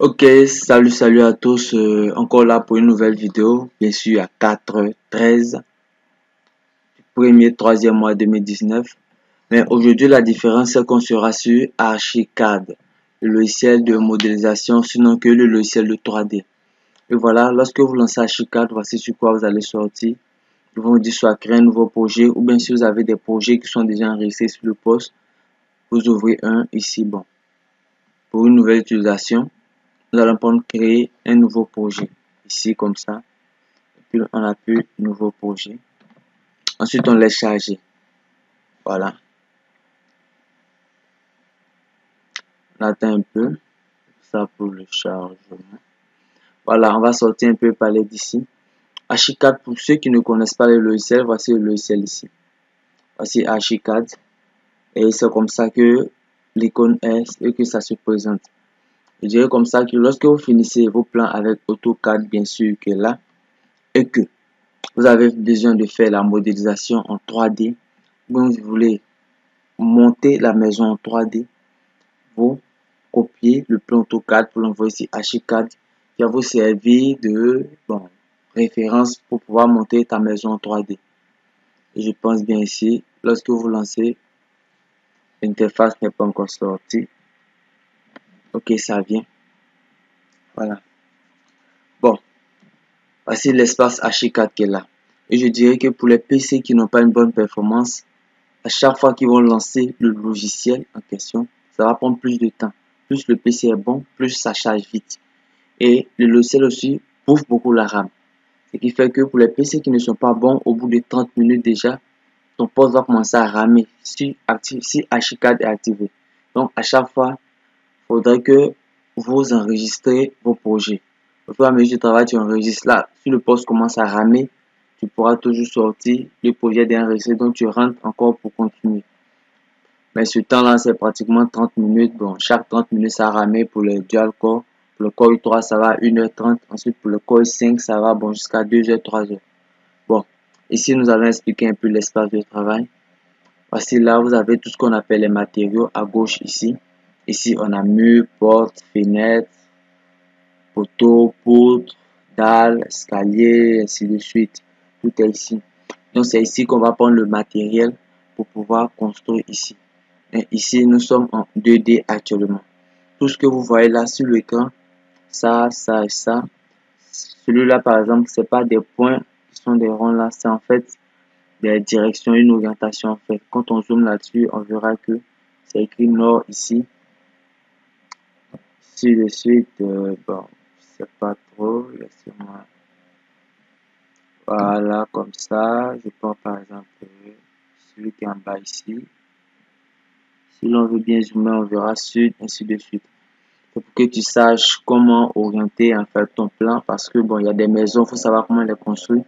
Ok, salut à tous, encore là pour une nouvelle vidéo, bien sûr à 4h13, premier, troisième mois 2019. Mais aujourd'hui la différence c'est qu'on sera sur Archicad, le logiciel de modélisation, sinon que le logiciel de 3D. Et voilà, lorsque vous lancez Archicad, voici sur quoi vous allez sortir. Ils vont vous dire soit créer un nouveau projet, ou bien si vous avez des projets qui sont déjà enregistrés sur le poste, vous ouvrez un ici, bon, pour une nouvelle utilisation. Nous allons prendre créer un nouveau projet ici comme ça, et puis on appuie nouveau projet, ensuite on laisse charger. Voilà, on attend un peu ça pour le chargement. Voilà, on va sortir un peu parler d'ici. Archicad, pour ceux qui ne connaissent pas le logiciel, voici le logiciel ici, voici Archicad, et c'est comme ça que l'icône est et que ça se présente. Je dirais comme ça que lorsque vous finissez vos plans avec AutoCAD, bien sûr que là, et que vous avez besoin de faire la modélisation en 3D, donc vous voulez monter la maison en 3D, vous copiez le plan AutoCAD pour l'envoyer ici Archicad, qui va vous servir de référence pour pouvoir monter ta maison en 3D. Et je pense bien ici, lorsque vous lancez, l'interface n'est pas encore sortie. Ok, ça vient. Voilà. Bon, voici l'espace Archicad qui est là. Et je dirais que pour les PC qui n'ont pas une bonne performance, à chaque fois qu'ils vont lancer le logiciel en question, ça va prendre plus de temps. Plus le PC est bon, plus ça charge vite. Et le logiciel aussi bouffe beaucoup la RAM. Ce qui fait que pour les PC qui ne sont pas bons, au bout de 30 minutes déjà, ton poste va commencer à ramer si Archicad est activé. Donc à chaque fois, il faudrait que vous enregistrez vos projets. Au fur et à mesure du travail, tu enregistres là. Si le poste commence à ramer, tu pourras toujours sortir le projet d'enregistrer, donc tu rentres encore pour continuer. Mais ce temps-là, c'est pratiquement 30 minutes. Bon, chaque 30 minutes, ça ramène pour le dual core. Pour le core i3, ça va à 1h30. Ensuite, pour le core i5, ça va jusqu'à 2h, 3h. Bon, ici, nous allons expliquer un peu l'espace de travail. Voici là, vous avez tout ce qu'on appelle les matériaux à gauche ici. Ici, on a murs, portes, fenêtres, poteaux, poutres, dalles, escaliers, ainsi de suite. Tout est ici. Donc, c'est ici qu'on va prendre le matériel pour pouvoir construire ici. Et ici, nous sommes en 2D actuellement. Tout ce que vous voyez là sur l'écran, ça et ça. Celui-là, par exemple, c'est pas des points qui sont des ronds là, c'est en fait des directions, une orientation en fait. Quand on zoome là-dessus, on verra que c'est écrit nord ici. Ici de suite, bon, je sais pas trop, laissez-moi. Voilà, comme ça. Je prends par exemple celui qui est en bas ici. Si l'on veut bien zoomer, on verra sud, ainsi de suite. Pour que tu saches comment orienter en fait ton plan, parce que bon, il y a des maisons, il faut savoir comment les construire.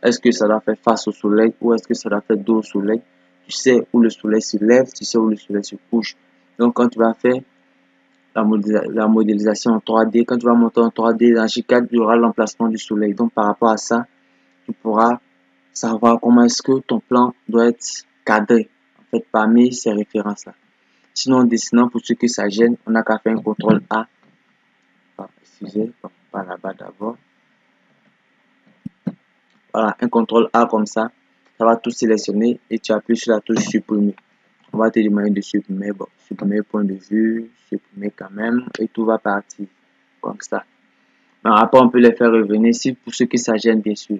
Est-ce que ça doit faire face au soleil ou est-ce que ça doit faire dos au soleil? Tu sais où le soleil se lève, tu sais où le soleil se couche. Donc quand tu vas faire la modélisation en 3D, quand tu vas monter en 3D, dans G4, il y aura l'emplacement du soleil. Donc par rapport à ça, tu pourras savoir comment est-ce que ton plan doit être cadré en fait parmi ces références-là. Sinon, en dessinant, pour ceux que ça gêne, on n'a qu'à faire un CTRL A. Excusez, pas là-bas d'abord. Voilà, un CTRL A comme ça. Ça va tout sélectionner et tu appuies sur la touche supprimer. On va te demander de supprimer. Bon, supprimer point de vue, supprimer quand même et tout va partir comme ça. Mais après, on peut les faire revenir si pour ceux que ça gêne, bien sûr.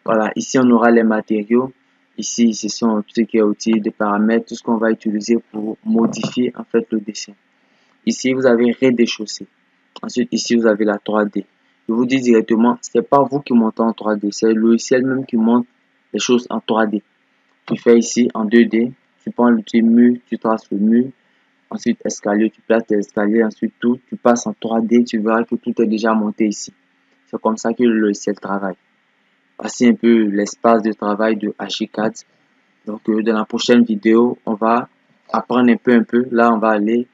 Voilà, ici on aura les matériaux. Ici, ce sont tout ce qui est outils de paramètres, tout ce qu'on va utiliser pour modifier en fait le dessin. Ici, vous avez rez-de-chaussée. Ensuite, ici, vous avez la 3D. Je vous dis directement, c'est pas vous qui montez en 3D, c'est le logiciel même qui monte les choses en 3D. Tu fais ici en 2D, tu prends l'outil mur, tu traces le mur. Ensuite, escalier, tu places tes escaliers. Ensuite, tout, tu passes en 3D, tu verras que tout est déjà monté ici. C'est comme ça que le logiciel travaille. Voici un peu l'espace de travail de Archicad. Donc, dans la prochaine vidéo, on va apprendre un peu. Là, on va aller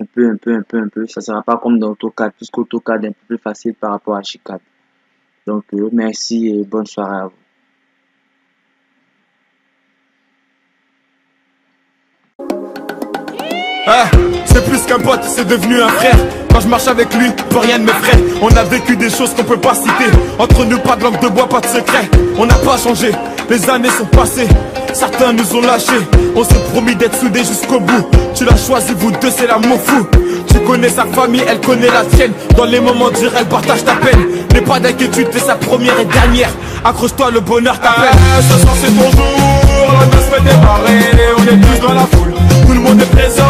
un peu. Ça sera pas comme dans AutoCAD, puisque AutoCAD est un peu plus facile par rapport à Archicad. Donc, merci et bonne soirée à vous. C'est plus qu'un pote, c'est devenu un frère. Quand je marche avec lui, plus rien ne m'effraie. On a vécu des choses qu'on peut pas citer. Entre nous, pas de langue de bois, pas de secret. On n'a pas changé, les années sont passées. Certains nous ont lâchés. On s'est promis d'être soudés jusqu'au bout. Tu l'as choisi, vous deux, c'est l'amour fou. Tu connais sa famille, elle connaît la tienne. Dans les moments durs, elle partage ta peine. N'aie pas d'inquiétude, t'es sa première et dernière. Accroche-toi, le bonheur t'appelle. Ce soir c'est ton jour, la noce fait démarrer. On est tous dans la foule, tout le monde est présent.